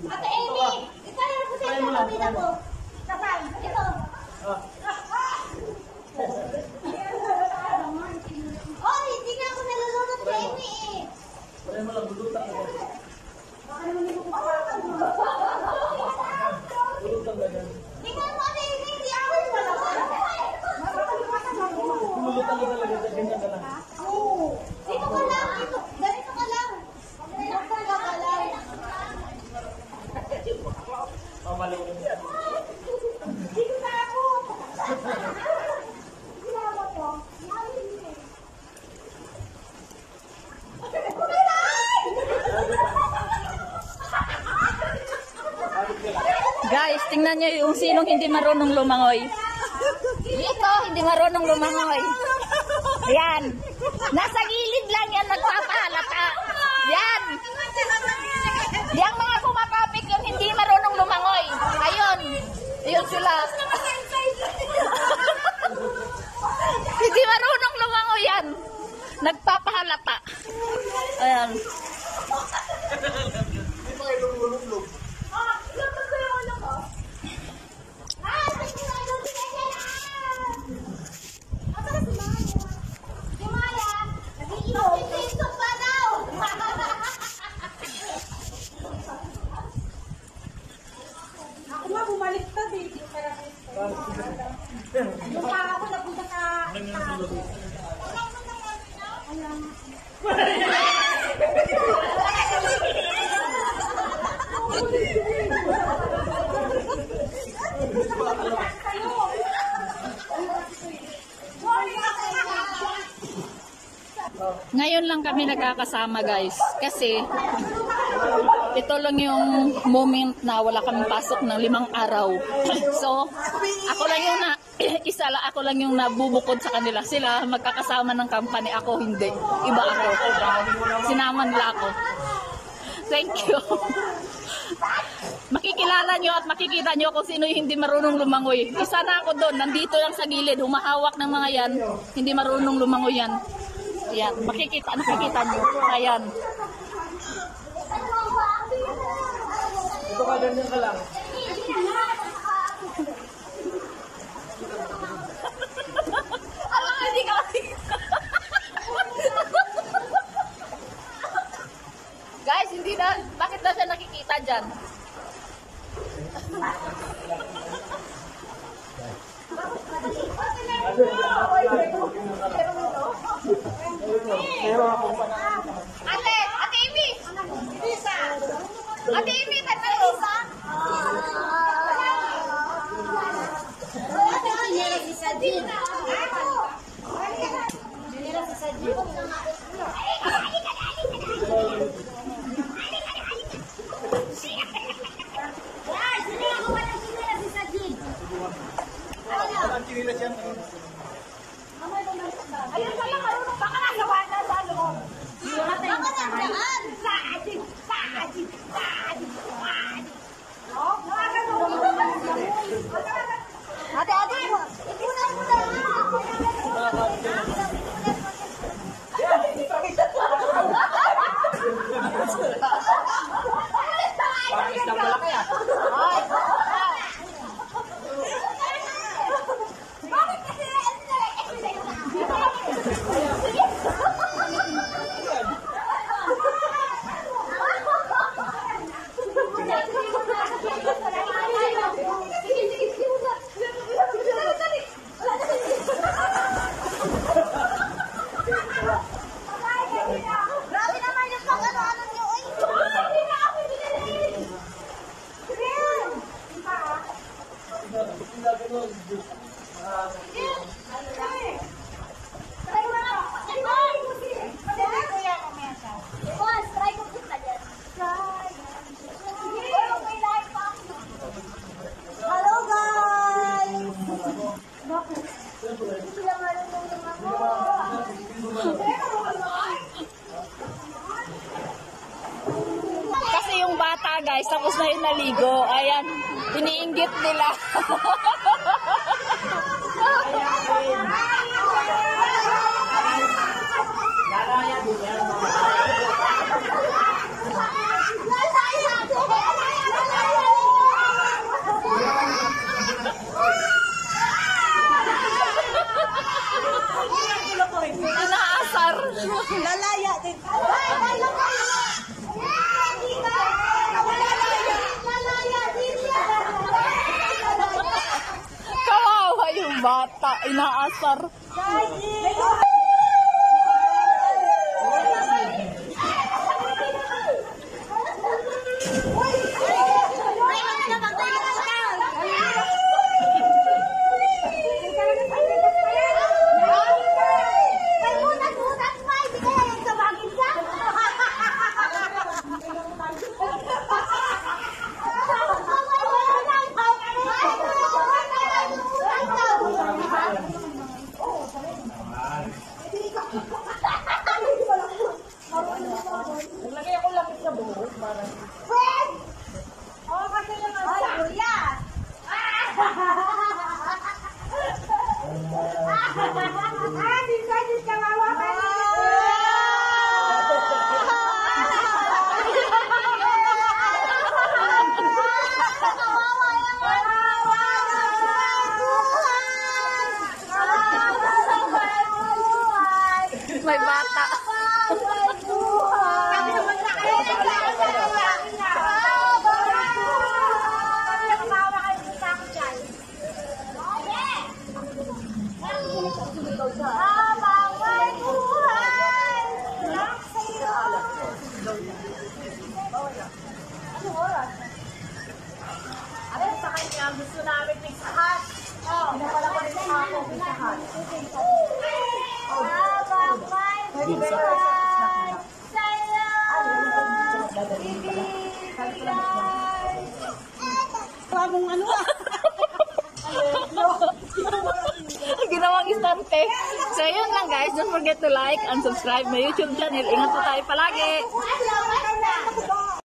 Ate Amy, ikaya ko sa inyo kapila ko. Kapal, ito. Oh, hindi nga ako nalulunod sa Amy eh. Wala mo lang bulutan. Baka naman hindi ko pa. Bulutan na yan. Tingnan mo Ate Amy, hindi ako yung malaman. Bulutan na talaga sa ganyan ka lang. Oo. Dito ka lang, dito. Ganito ka lang. Ganito ka lang. Mamali ko yan. Dito na ako. Ginawa ko. Guys, tingnan nyo yung sinong hindi marunong lumangoy. Ito, hindi marunong lumangoy. Ayan. Nasa gilid lang yan, nagpapahalata. Yan. Yang mga kumapapik yung hindi marunong lumangoy. Ayun. Ayun sila. Hindi marunong lumangoy yan. Nagpapahalata. Ayan. Ako nga bumaliktad eh. Yung ako napunta sa... Ngayon lang kami nagkakasama guys kasi ito lang yung moment na wala kaming pasok ng 5 araw. So, ako lang yung nabubukod sa kanila. Sila magkakasama ng company, ako hindi. Iba ako. Sinama nila ako. Thank you. Makikilala nyo at makikita nyo kung sino yung hindi marunong lumangoy. Isa na ako doon, nandito lang sa gilid, humahawak ng mga yan, hindi marunong lumangoy yan. Ayan, nakikita nyo. Ayan. Ito ka ganyan ka lang. Alam, hindi ka guys, hindi na, bakit na siya nakikita dyan? Ate Amy! Ate Amy, tagal isa? Dinera si Sajid. Dinera si Sajid. Ayun pala, marunong baka nasa wala sa loob. Baka nandaan. Sajid. Ate, ipunan mo na. Pakis na malaki ah. Bakit kasi guys, tapos na yung naligo. Ayan, iniinggit nila. Lalaya din yan. Inaasar. Lalaya din. Kawawa yung bata, inaasar. Naglagay ako lapis sa buhok para... May bata. Gusto namin Pizza Hut. Pinapala ko rin ako Pizza Hut. Bagong ano ah. Ginawang istante. So yun lang guys, don't forget to like and subscribe my YouTube channel. Ingat po tayo palagi.